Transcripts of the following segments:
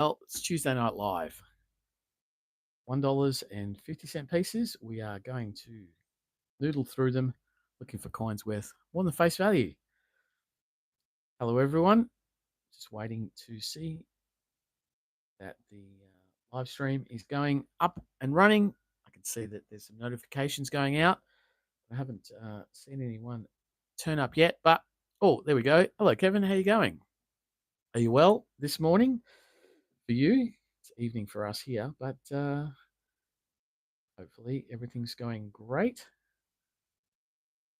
Well, it's Tuesday Night Live. $1.50 pieces. We are going to noodle through them, looking for coins worth more than face value. Hello, everyone. Just waiting to see that the live stream is going up and running. I can see that there's some notifications going out. I haven't seen anyone turn up yet, but oh, there we go. Hello, Kevin. How are you going? Are you well this morning? For you, it's evening for us here, but hopefully everything's going great.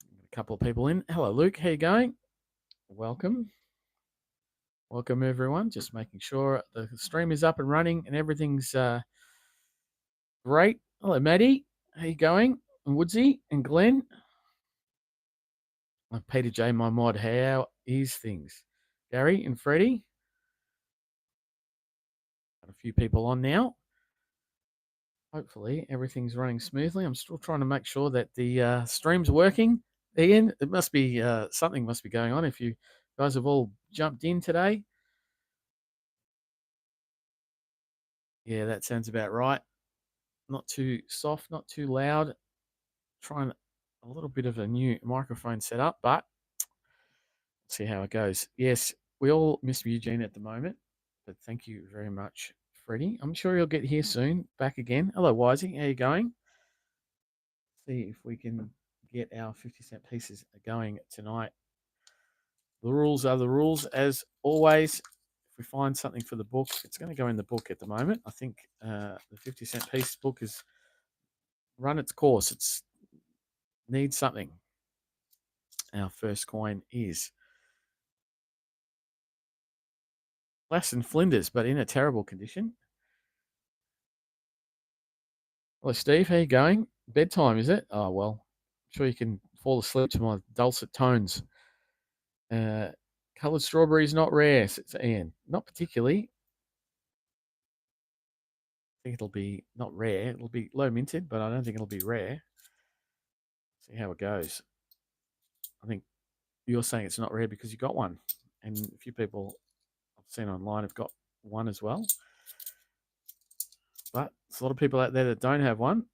A couple of people in. Hello, Luke. How you going? Welcome. Welcome, everyone. Just making sure the stream is up and running and everything's great. Hello, Maddie. How you going? And Woodsy and Glenn. I'm Peter J, my mod. How is things? Gary and Freddie. Got a few people on now. Hopefully everything's running smoothly. I'm still trying to make sure that the stream's working. Ian, it must be something must be going on if you guys have all jumped in today. Yeah, that sounds about right. Not too soft, not too loud. Trying a little bit of a new microphone setup, but see how it goes. Yes, we all miss Eugene at the moment, but thank you very much, Freddie. I'm sure he'll get here soon, back again. Hello, Wisey. How you going? See if we can get our 50-cent pieces going tonight. The rules are the rules, as always. If we find something for the book, it's going to go in the book at the moment. I think the 50-cent piece book has run its course. It's needs something. Our first coin is Lass and Flinders, but in a terrible condition. Hello, Steve. How you going? Bedtime, is it? Oh, well, I'm sure you can fall asleep to my dulcet tones. Coloured strawberries, not rare, says Ian. Not particularly. I think it'll be not rare. It'll be low minted, but I don't think it'll be rare. See how it goes. I think you're saying it's not rare because you got one, and a few people I've seen online have got one as well. But there's a lot of people out there that don't have one.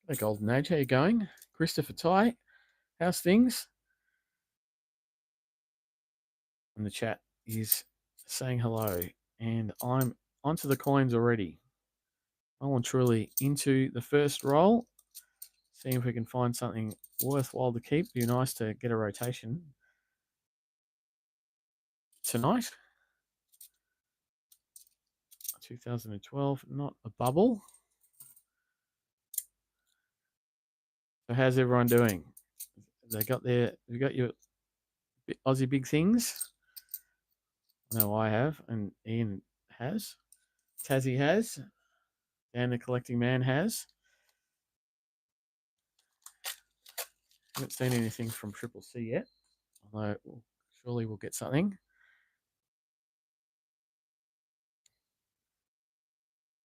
Hey, Golden Age, how you going? Christopher Ty, how's things? In the chat is saying hello, and I'm onto the coins already. I want truly into the first roll. Seeing if we can find something worthwhile to keep. Be nice to get a rotation tonight. 2012, not a bubble. So how's everyone doing? They got their, you got your Aussie big things? No, I have, and Ian has. Tassie has. Dan the Collecting Man has. Haven't seen anything from Triple C yet, although surely we'll get something.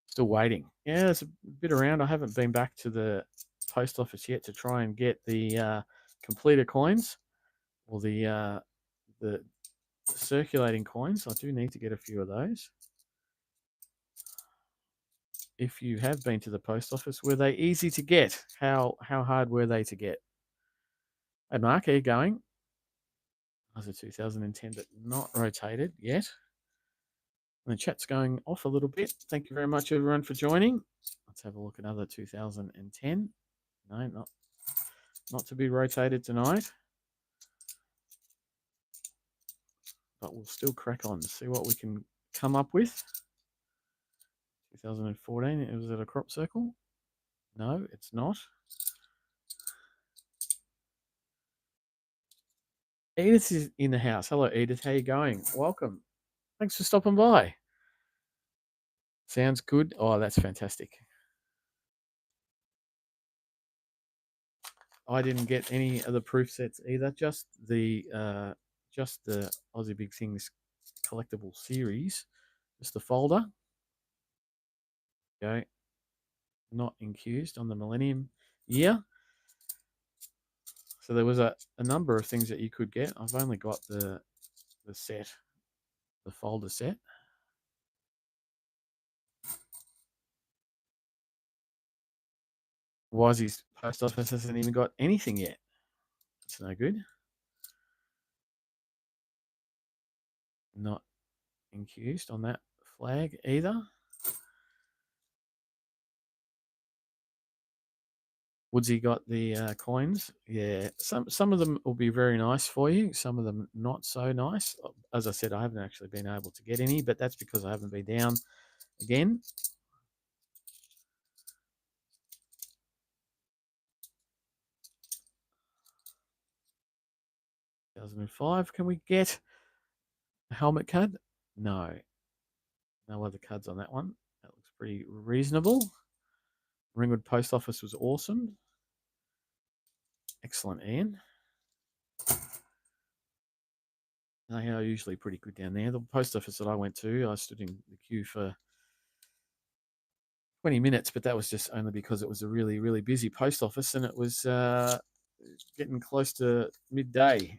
Still waiting. Yeah, there's a bit around. I haven't been back to the post office yet to try and get the completer coins or the circulating coins. I do need to get a few of those. If you have been to the post office, were they easy to get? How hard were they to get? Hey, Mark, how you going? That was a 2010, but not rotated yet. And the chat's going off a little bit. Thank you very much, everyone, for joining. Let's have a look at another 2010. No, not to be rotated tonight. But we'll still crack on, see what we can come up with. 2014, it was at a crop circle. No, it's not. Edith is in the house. Hello, Edith. How you going? Welcome. Thanks for stopping by. Sounds good. Oh, that's fantastic. I didn't get any of the proof sets either. Just the Aussie Big Things collectible series. Just the folder. Okay. Not incused on the Millennium year. So there was a number of things that you could get. I've only got the set, the folder set. Wisey's post office hasn't even got anything yet. It's no good. Not incused on that flag either. Woodsy got the coins. Yeah, some of them will be very nice for you. Some of them not so nice. As I said, I haven't actually been able to get any, but that's because I haven't been down again. $2,005. 2005. Can we get a helmet card? No. No other cards on that one. That looks pretty reasonable. Ringwood Post Office was awesome. Excellent, Ian. They are usually pretty good down there. The post office that I went to, I stood in the queue for 20 minutes, but that was just only because it was a really, really busy post office and it was getting close to midday.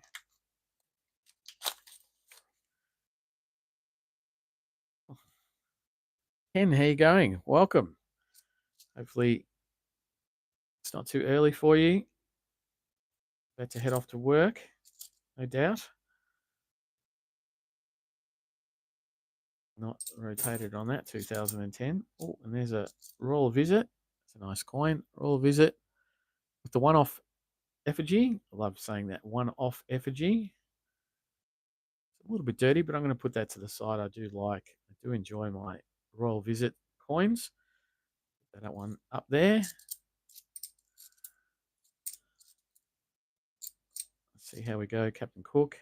Ken, how you going? Welcome. Hopefully it's not too early for you. About to head off to work, no doubt. Not rotated on that, 2010. Oh, and there's a royal visit. It's a nice coin. Royal visit with the one-off effigy. I love saying that, one-off effigy. It's a little bit dirty, but I'm going to put that to the side. I do enjoy my royal visit coins. Put that one up there. Let's see how we go. Captain Cook,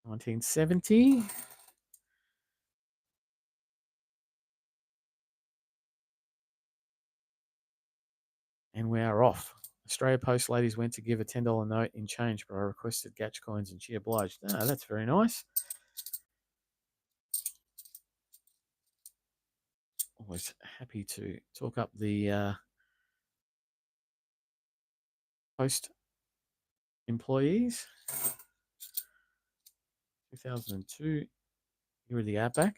1970. And we are off. Australia Post ladies went to give a $10 note in change, but I requested Gatch coins and she obliged. Ah, that's very nice. Always happy to talk up the post employees. 2002, here are the Outback.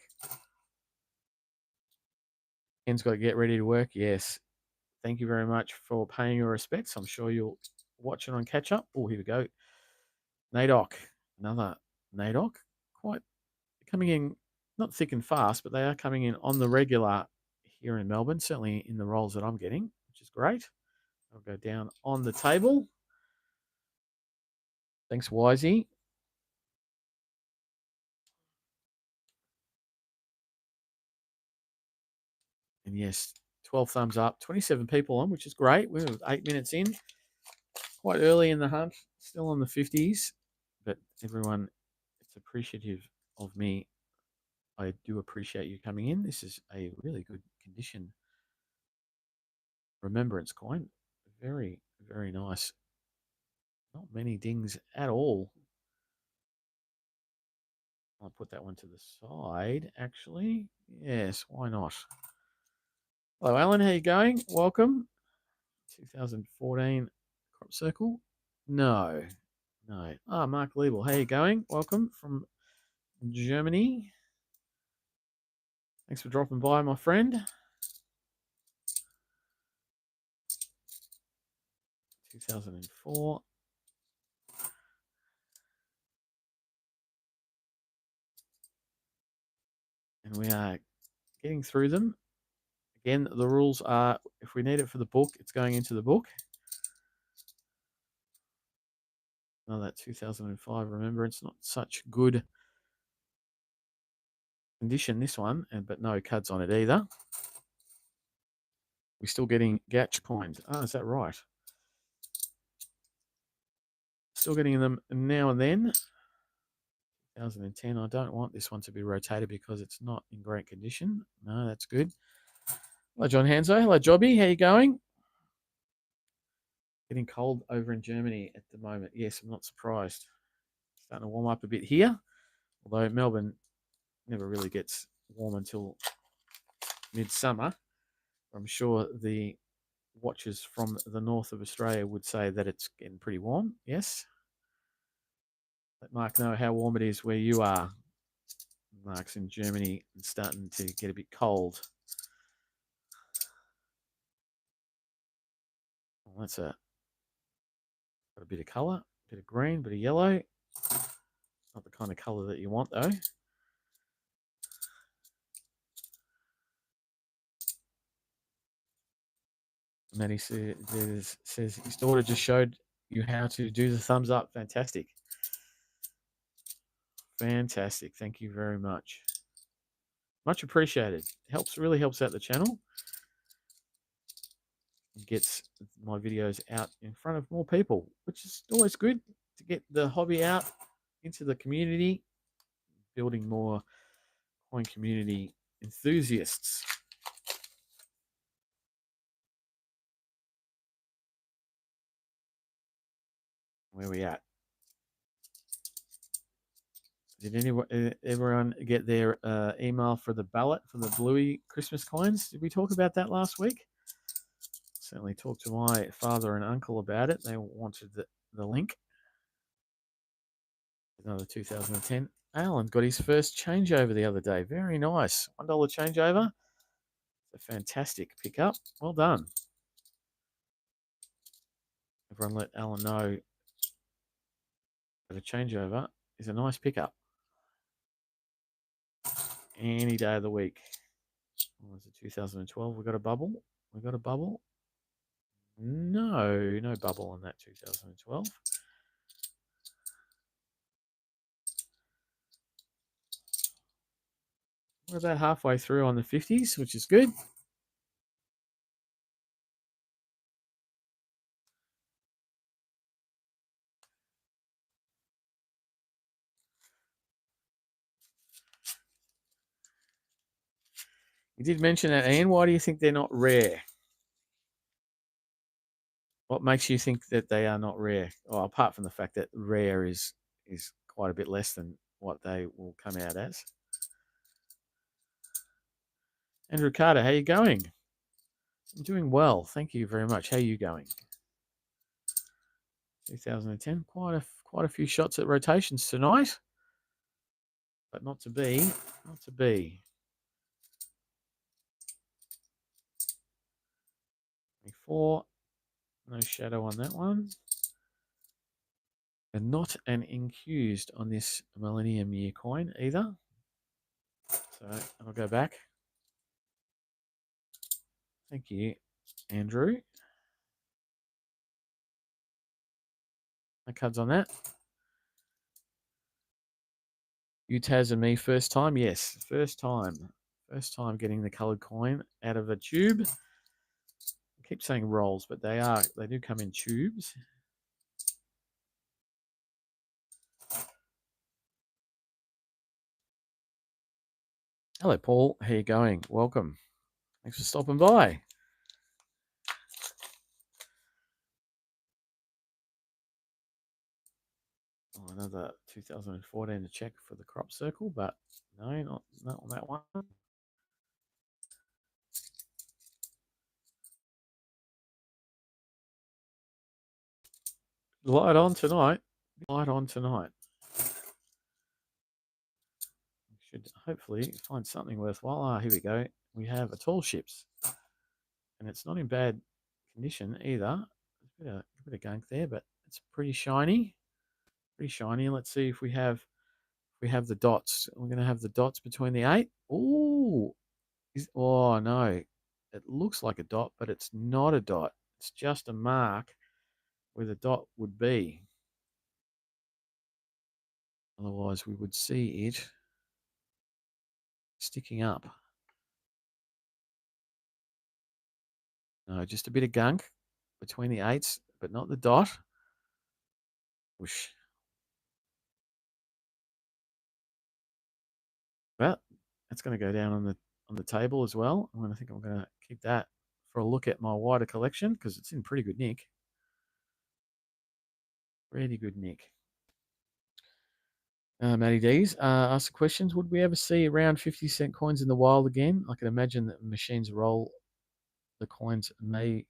Ken's got to get ready to work. Yes. Thank you very much for paying your respects. I'm sure you'll watch it on catch up. Oh, here we go. NAIDOC. Another NAIDOC. Quite coming in, not thick and fast, but they are coming in on the regular here in Melbourne, certainly in the roles that I'm getting, which is great. I'll go down on the table. Thanks, Wisey. And yes, 12 thumbs up, 27 people on, which is great. We're 8 minutes in, quite early in the hunt, still on the 50s, but everyone, it's appreciative of me. I do appreciate you coming in. This is a really good condition remembrance coin. Very, very nice. Not many dings at all. I'll put that one to the side, actually. Yes, why not? Hello, Alan. How you going? Welcome. 2014 crop circle. No, no. Ah, Mark Liebel. How you going? Welcome from Germany. Thanks for dropping by, my friend. 2004. And we are getting through them. Again, the rules are if we need it for the book, it's going into the book. Another 2005 remembrance, not such good condition, this one, but no cuds on it either. We're still getting Gatch coins. Oh, is that right? Still getting them now and then. 2010. I don't want this one to be rotated because it's not in great condition. No, that's good. Hello, John Hanso. Hello, Jobby. How you going? Getting cold over in Germany at the moment. Yes, I'm not surprised. Starting to warm up a bit here, although Melbourne never really gets warm until midsummer. I'm sure the watchers from the north of Australia would say that it's getting pretty warm. Yes. Let Mark know how warm it is where you are. Mark's in Germany and starting to get a bit cold. That's got a bit of colour, a bit of green, a bit of yellow. Not the kind of colour that you want, though. Matty says his daughter just showed you how to do the thumbs up. Fantastic. Fantastic. Thank you very much. Much appreciated. Really helps out the channel. It gets my videos out in front of more people, which is always good to get the hobby out into the community, building more coin community enthusiasts. Where are we at? Did everyone get their email for the ballot for the Bluey Christmas coins? Did we talk about that last week? Certainly talked to my father and uncle about it. They wanted the link. Another 2010. Alan got his first changeover the other day. Very nice. $1 changeover. It's a fantastic pickup. Well done. Everyone let Alan know that a changeover is a nice pickup. Any day of the week. What was it, 2012? We got a bubble. We got a bubble. No bubble on that 2012. We're about halfway through on the 50s, which is good. You did mention that, Ian. Why do you think they're not rare? What makes you think that they are not rare? Well, apart from the fact that rare is quite a bit less than what they will come out as. Andrew Carter, how are you going? I'm doing well. Thank you very much. How are you going? 2010. Quite a few shots at rotations tonight. But not to be. Not to be. 24. No shadow on that one. And not an incused on this Millennium Year coin either. So I'll go back. Thank you, Andrew. No cards on that. You Taz and me first time? Yes, first time. First time getting the coloured coin out of a tube. I keep saying rolls, but they do come in tubes. Hello, Paul. How you going? Welcome. Thanks for stopping by. Oh, another 2014 to check for the crop circle, but no, not on that one. Light on tonight. Light on tonight. Should hopefully find something worthwhile. Ah, here we go. We have a tall ships, and it's not in bad condition either. There's a bit of gunk there, but it's pretty shiny. Pretty shiny. Let's see if we have the dots. We're going to have the dots between the 8. Ooh, oh no, it looks like a dot, but it's not a dot. It's just a mark where the dot would be. Otherwise, we would see it sticking up. No, just a bit of gunk between the 8s, but not the dot. Whoosh. Well, that's going to go down on the table as well. I think I'm going to keep that for a look at my wider collection because it's in pretty good nick. Pretty good nick. Matty D's asked questions. Would we ever see around 50-cent coins in the wild again? I can imagine that machines roll the coins may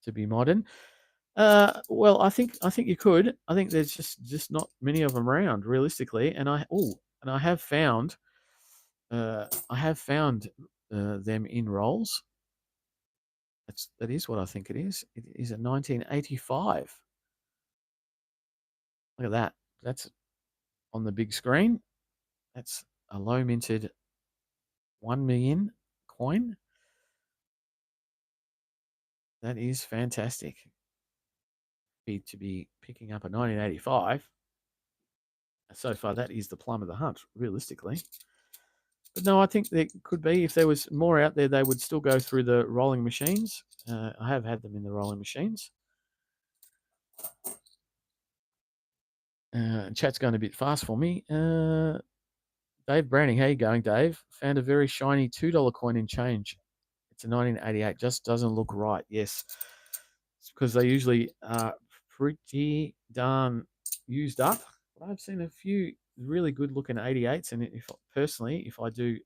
to be modern. Well, I think you could. I think there's just not many of them around realistically, and I have found them in rolls That is what I think it is. It is a 1985. Look at that. That's on the big screen. That's a low minted 1 million coin. That is fantastic. To be picking up a 1985. So far, that is the plum of the hunt, realistically. But no, I think there could be. If there was more out there, they would still go through the rolling machines. I have had them in the rolling machines. Chat's going a bit fast for me. Dave Browning, how you going, Dave? Found a very shiny $2 coin in change. It's a 1988. Just doesn't look right. Yes, it's because they usually are pretty darn used up. But I've seen a few really good looking 88s, and if I do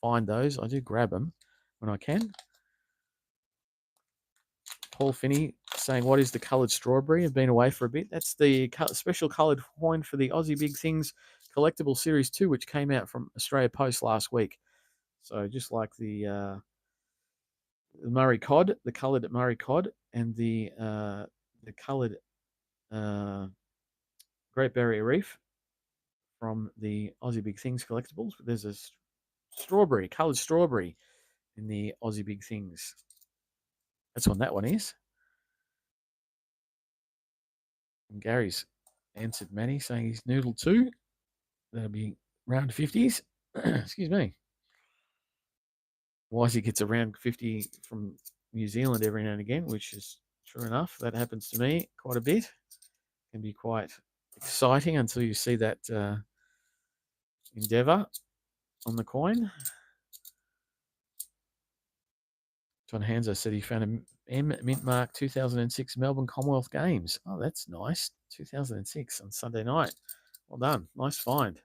find those, I do grab them when I can. Paul Finney saying, "What is the coloured strawberry? I've been away for a bit." That's the special coloured coin for the Aussie Big Things Collectible Series 2, which came out from Australia Post last week. So just like the Murray Cod, the coloured Murray Cod, and the coloured Great Barrier Reef from the Aussie Big Things Collectibles. There's a coloured strawberry in the Aussie Big Things. That's what that one is. And Gary's answered Manny saying he's noodle too. That'll be round 50s. Excuse me. Wisey gets a round 50 from New Zealand every now and again, which is true enough. That happens to me quite a bit. Can be quite exciting until you see that endeavour on the coin. John Hanzo said he found an M Mint Mark 2006 Melbourne Commonwealth Games. Oh, that's nice. 2006 on Sunday night. Well done. Nice find.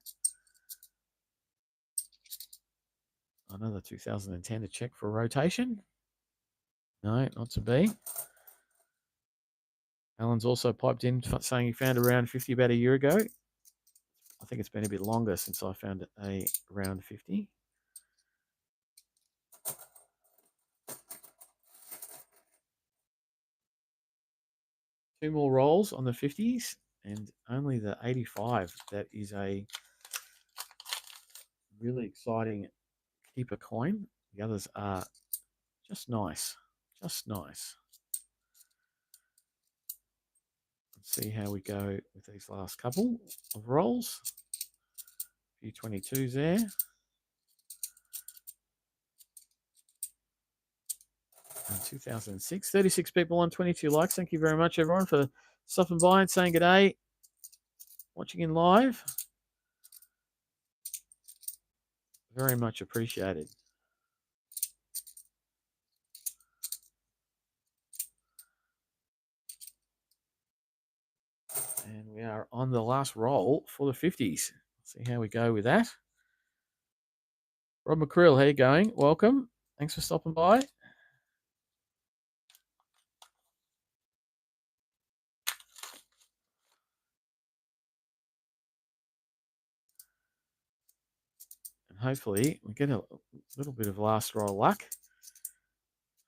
Another 2010 to check for rotation. No, not to be. Alan's also piped in saying he found a round 50 about a year ago. I think it's been a bit longer since I found a round 50. Two more rolls on the 50s and only the 85. That is a really exciting keeper coin. The others are just nice. Just nice. Let's see how we go with these last couple of rolls. A few 22s there. And 2006. 36 people on, 22 likes. Thank you very much, everyone, for stopping by and saying good day. Watching in live. Very much appreciated. And we are on the last roll for the 50s. Let's see how we go with that. Rob McCrill, how you going? Welcome. Thanks for stopping by. And hopefully we get a little bit of last roll luck.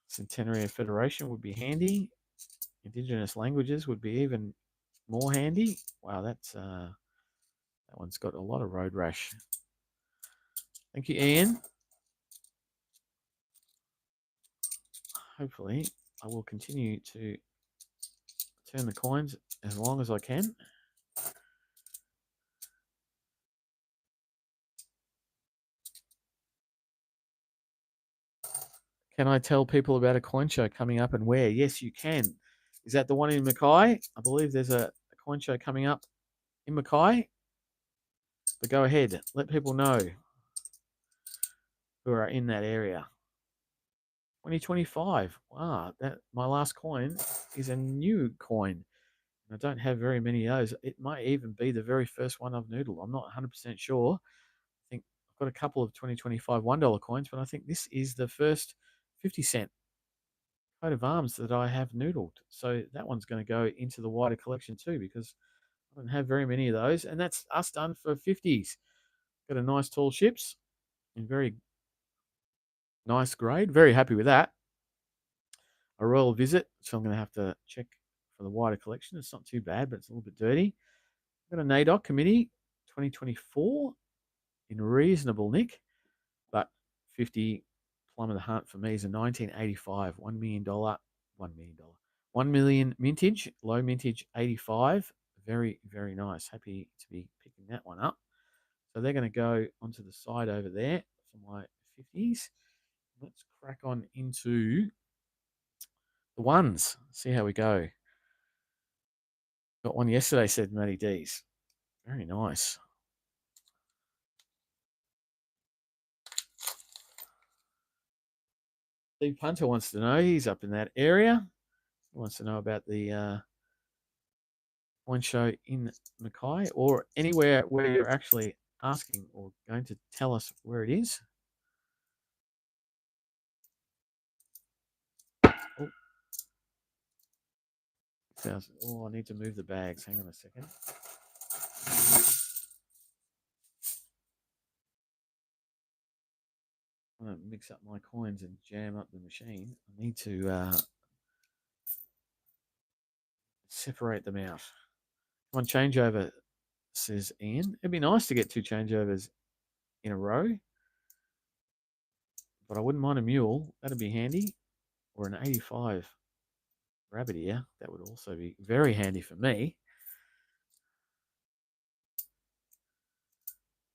Centenary Federation would be handy. Indigenous languages would be even more handy. Wow, that one's got a lot of road rash. Thank you, Ian. Hopefully, I will continue to turn the coins as long as I can. Can I tell people about a coin show coming up and where? Yes, you can. Is that the one in Mackay? I believe there's a coin show coming up in Mackay. But go ahead, let people know who are in that area. 2025. Wow, that my last coin is a new coin. I don't have very many of those. It might even be the very first one I've noodled. I'm not 100% sure. I think I've got a couple of 2025 $1 coins, but I think this is the first 50-cent coat of arms that I have noodled. So that one's going to go into the wider collection too, because I don't have very many of those. And that's us done for 50s. Got a nice tall ships in very nice grade. Very happy with that. a royal visit, so I'm going to have to check for the wider collection. It's not too bad, but it's a little bit dirty. I've got a NAIDOC committee 2024 in reasonable nick, but 50 plum of the hunt for me is a 1985 $1 million mintage, low mintage 85. Very, very nice. Happy to be picking that one up. So they're going to go onto the side over there for my 50s. Let's crack on into the ones. See how we go. Got one yesterday, said Matty D's. Very nice. Steve Punter wants to know. He's up in that area. He wants to know about the wine show in Mackay or anywhere where you're actually asking or going to tell us where it is. Oh, I need to move the bags. Hang on a second. I'm going to mix up my coins and jam up the machine. I need to separate them out. One changeover, says Ian. It'd be nice to get 2 changeovers in a row, but I wouldn't mind a mule. That'd be handy. Or an 85 rabbit ear. That would also be very handy for me.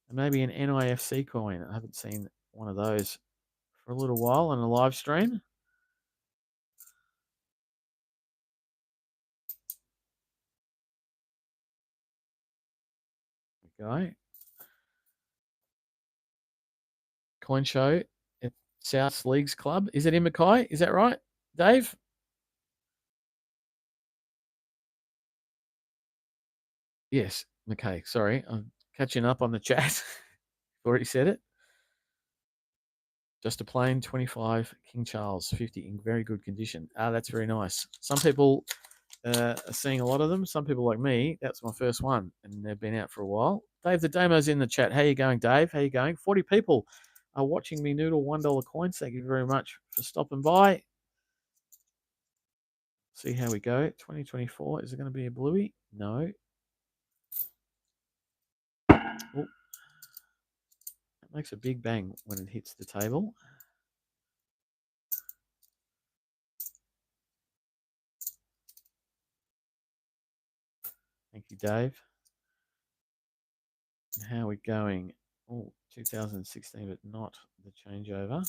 And maybe an NIFC coin. I haven't seen one of those for a little while on a live stream. There we go. Coin show at South Leagues Club. Is it in Mackay? Is that right, Dave? Yes, Mackay. Sorry, I'm catching up on the chat. Already said it. Just a plain 25 King Charles 50 in very good condition. That's very nice. Some people are seeing a lot of them. Some people like me, that's my first one, and they've been out for a while. Dave, the demo's in the chat. How you going, Dave? How you going? 40 people are watching me noodle $1 coins. Thank you very much for stopping by. See how we go. 2024. Is it going to be a bluey? No. Oh, it makes a big bang when it hits the table. Thank you, Dave. And how are we going? Oh, 2016, but not the changeover.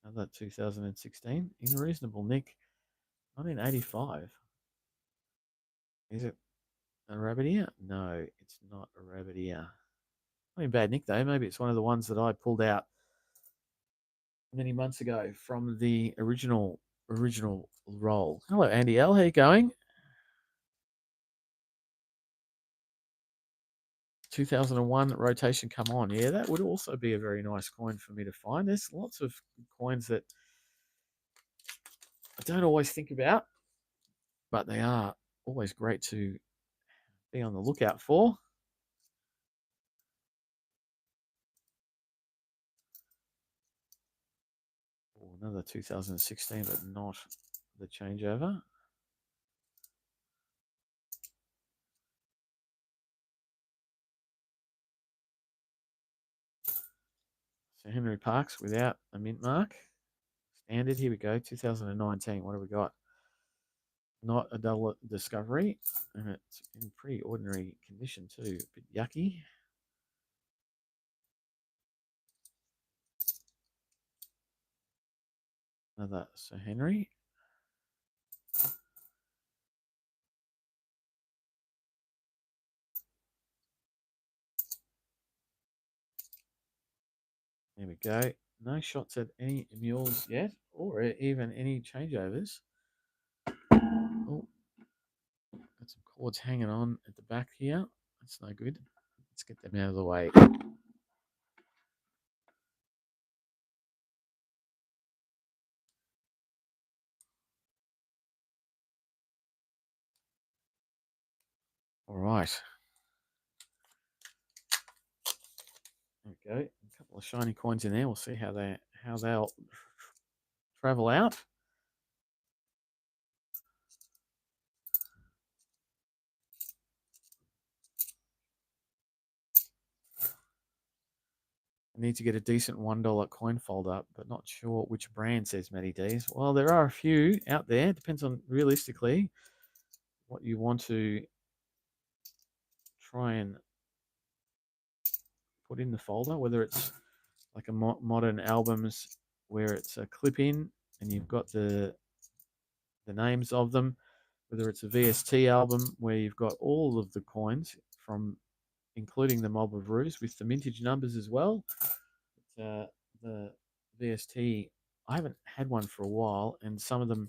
Another 2016 in reasonable nick. 1985. Is it a rabbit ear? No, it's not a rabbit ear. Not in bad nick though. Maybe it's one of the ones that I pulled out many months ago from the original roll. Hello, Andy L. How you going? 2001 rotation come on. Yeah, that would also be a very nice coin for me to find. There's lots of coins that I don't always think about, but they are always great to be on the lookout for. Oh, another 2016, but not the changeover. So Henry Parks without a mint mark. Standard, here we go, 2019. What have we got? Not a double discovery, and it's in pretty ordinary condition too. A bit yucky. Another Sir Henry. There we go. No shots at any mules yet, or even any changeovers. Oh, got some cords hanging on at the back here. That's no good. Let's get them out of the way. All right. There we go. A couple of shiny coins in there. We'll see how they'll travel out. I need to get a decent $1 coin folder, but not sure which brand, says Matty D's. Well, there are a few out there. Depends on, realistically, what you want to try and put in the folder, whether it's like a modern albums where it's a clip in and you've got the names of them, whether it's a VST album where you've got all of the coins from including the Mob of Roos with the mintage numbers as well. The VST, I haven't had one for a while, and some of them,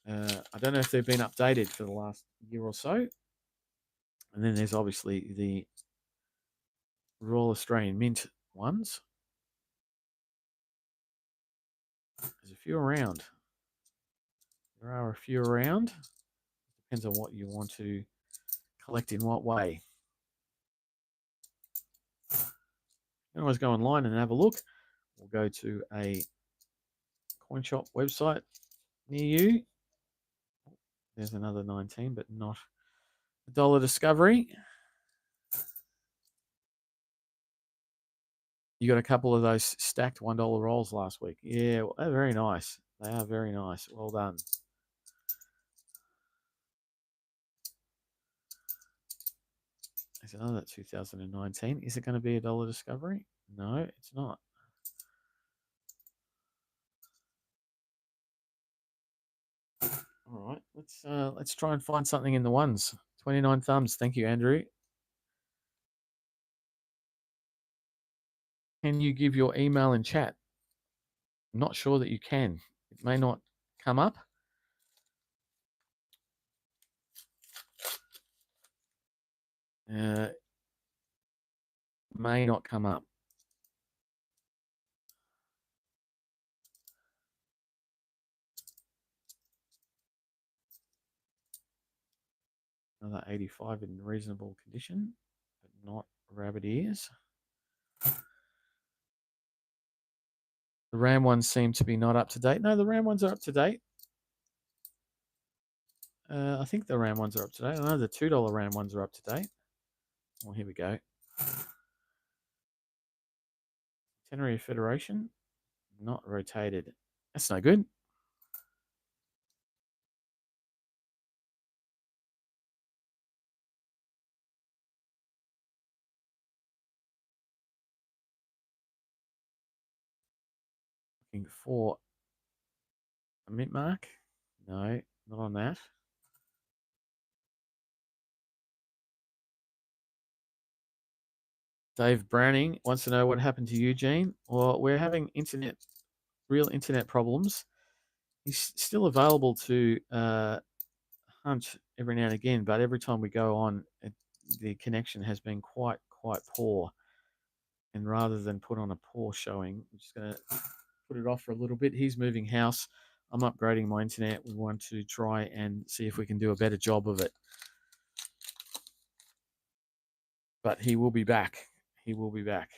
I don't know if they've been updated for the last year or so. And then there's obviously the Royal Australian Mint ones. There's a few around. There are a few around. Depends on what you want to collect in what way. You can always go online and have a look. We'll go to a coin shop website near you. There's another 19, but not a dollar discovery. You got a couple of those stacked $1 rolls last week. Yeah, well, they're very nice. They are very nice. Well done. There's another 2019. Is it going to be a dollar discovery? No, it's not. All right, let's try and find something in the ones. 29 thumbs. Thank you, Andrew. Can you give your email in chat? I'm not sure that you can. It may not come up. May not come up. Another 85 in reasonable condition, but not rabbit ears. The RAM ones seem to be not up to date. No, the RAM ones are up to date. I think the RAM ones are up to date. I know the $2 RAM ones are up to date. Well, here we go. Tenerife Federation, not rotated. That's no good. Looking for a mint mark. No, not on that. Dave Browning wants to know what happened to Eugene. Well, we're having real internet problems. He's still available to hunt every now and again, but every time we go on, the connection has been quite poor. And rather than put on a poor showing, I'm just going to put it off for a little bit. He's moving house. I'm upgrading my internet. We want to try and see if we can do a better job of it. But he will be back. He will be back.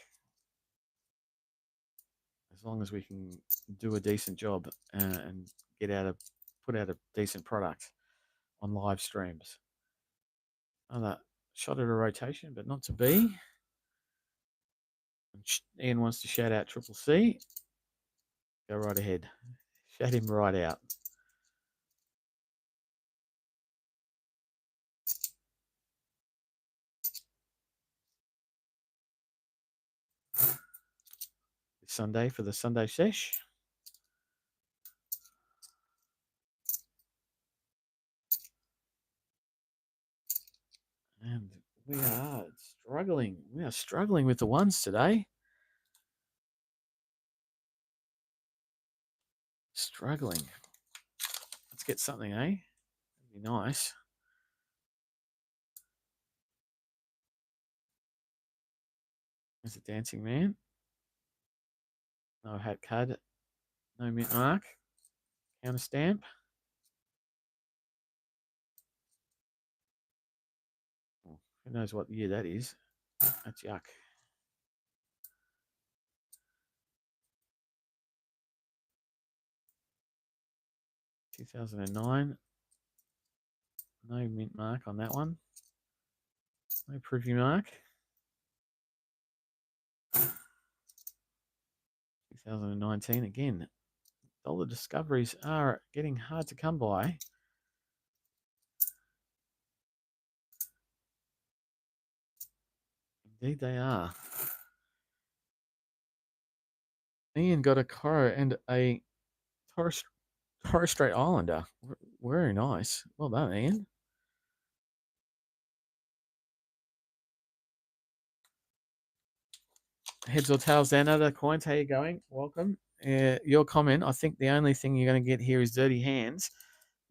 As long as we can do a decent job and put out a decent product on live streams. Another shot at a rotation, but not to be. Ian wants to shout out Triple C. Go right ahead. Shout him right out. Sunday for the Sunday sesh. And we are struggling. We are struggling with the ones today. Struggling. Let's get something, eh? That'd be nice. There's a dancing man. No hat card. No mint mark. Counter stamp. Oh, who knows what year that is? That's yuck. 2009. No mint mark on that one. No privy mark. 2019 again. Dollar discoveries are getting hard to come by. Indeed they are. Ian got a Coro and a Torres Strait Islander. Very nice. Well done, Ian. Heads or tails down, other coins. How you going? Welcome. Your comment. I think the only thing you're going to get here is dirty hands.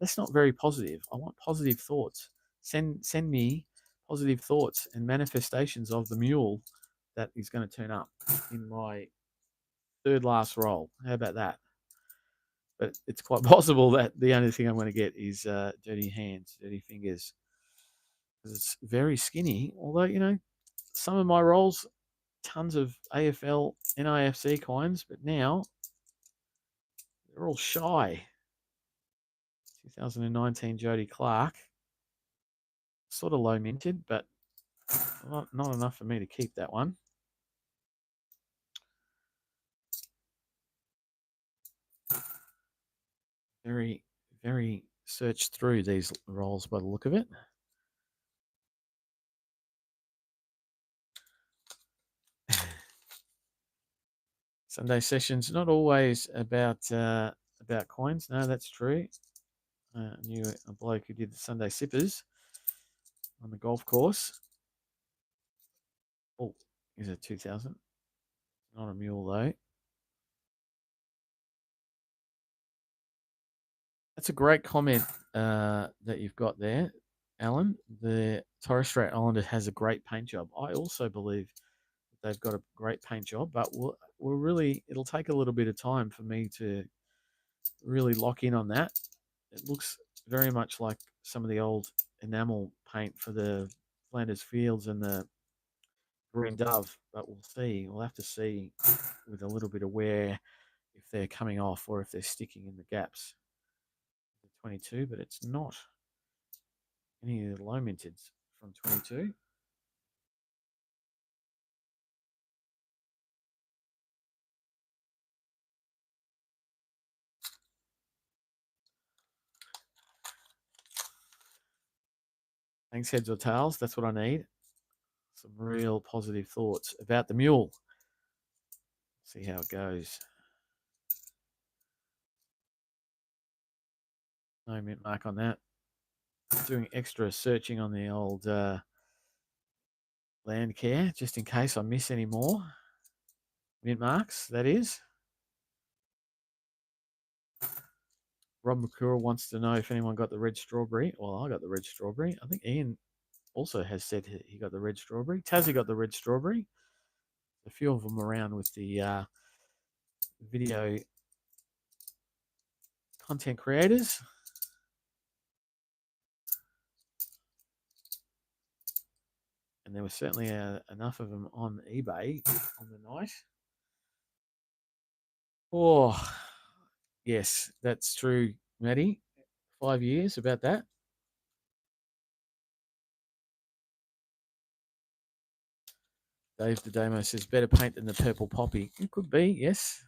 That's not very positive. I want positive thoughts. Send me positive thoughts and manifestations of the mule that is going to turn up in my third last roll. How about that? But it's quite possible that the only thing I'm going to get is dirty hands, dirty fingers, because it's very skinny. Although, you know, some of my rolls, tons of AFL, NIFC coins, but now they're all shy. 2019 Jody Clark, sort of low minted, but not enough for me to keep that one. Very, very searched through these rolls by the look of it. Sunday sessions not always about coins. No, that's true. I knew a bloke who did the Sunday sippers on the golf course. Oh, is it 2000? Not a mule though. That's a great comment that you've got there, Alan. The Torres Strait Islander has a great paint job. I also believe they've got a great paint job, but it'll take a little bit of time for me to really lock in on that. It looks very much like some of the old enamel paint for the Flanders Fields and the Green Dove, but we'll see. We'll have to see with a little bit of wear if they're coming off or if they're sticking in the gaps. The 22, but it's not any of the low minteds from 22. Thanks, heads or tails. That's what I need. Some real positive thoughts about the mule. See how it goes. No mint mark on that. Doing extra searching on the old land care just in case I miss any more. Mint marks, that is. Rob McCurry wants to know if anyone got the red strawberry. Well, I got the red strawberry. I think Ian also has said he got the red strawberry. Tassie got the red strawberry. A few of them around with the video content creators. And there was certainly enough of them on eBay on the night. Oh, yes, that's true, Maddie. 5 years about that. Dave Dedamo says better paint than the purple poppy. It could be, yes.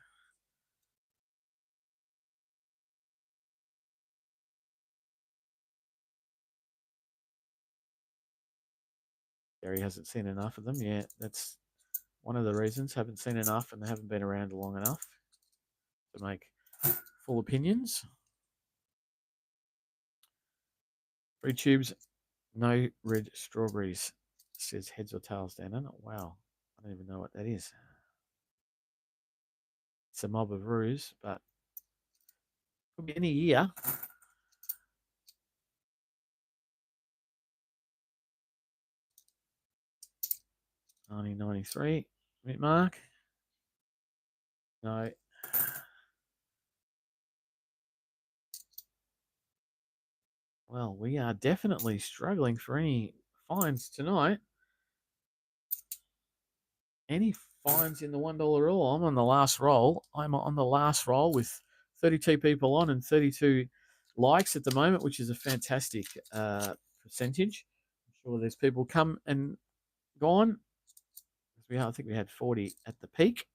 Gary hasn't seen enough of them. Yeah, that's one of the reasons. Haven't seen enough and they haven't been around long enough to make full opinions. 3 tubes, no red strawberries, says heads or tails down in it. Wow, I don't even know what that is. It's a mob of ruse, but could be any year. 1993, mint mark. No. Well, we are definitely struggling for any finds tonight. Any finds in the $1 roll? I'm on the last roll. I'm on the last roll with 32 people on and 32 likes at the moment, which is a fantastic percentage. I'm sure there's people come and gone. I think we had 40 at the peak.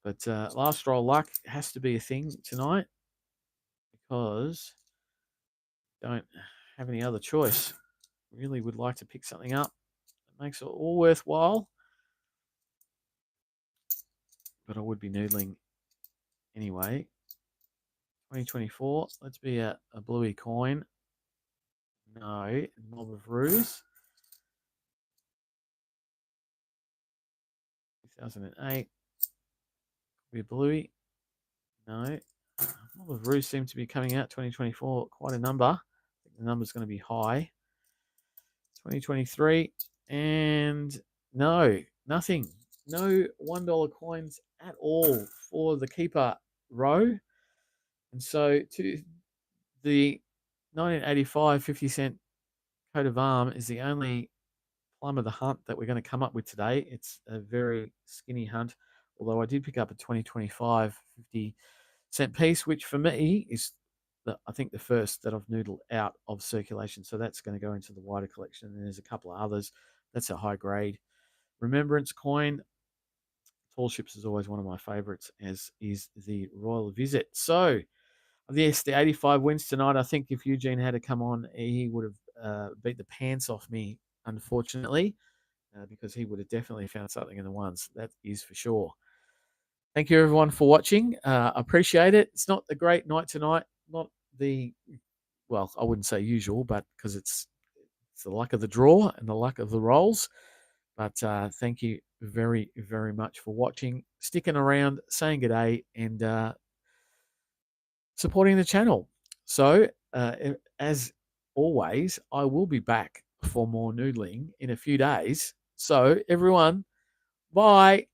But last roll luck has to be a thing tonight because don't have any other choice. Really would like to pick something up that makes it all worthwhile. But I would be noodling anyway. 2024, let's be a bluey coin. No, Mob of Ruse. 2008, be a bluey. No. Mob of Ruse seems to be coming out 2024, quite a number. I think the number's going to be high. 2023, and no, nothing. No $1 coins at all for the keeper row. And so to the 1985 50-cent coat of arm is the only plum of the hunt that we're going to come up with today. It's a very skinny hunt, although I did pick up a 2025 50-cent piece, which for me is I think the first that I've noodled out of circulation. So that's going to go into the wider collection. And there's a couple of others. That's a high grade remembrance coin. Tall Ships is always one of my favorites, as is the Royal Visit. So yes, the 85 wins tonight. I think if Eugene had to come on, he would have beat the pants off me, unfortunately, because he would have definitely found something in the ones. That is for sure. Thank you, everyone, for watching. Appreciate it. It's not a great night tonight. Not the, well, I wouldn't say usual, but because it's the luck of the draw and the luck of the rolls. But thank you very, very much for watching, sticking around, saying good day, and supporting the channel. So, as always, I will be back for more noodling in a few days. So, everyone, bye.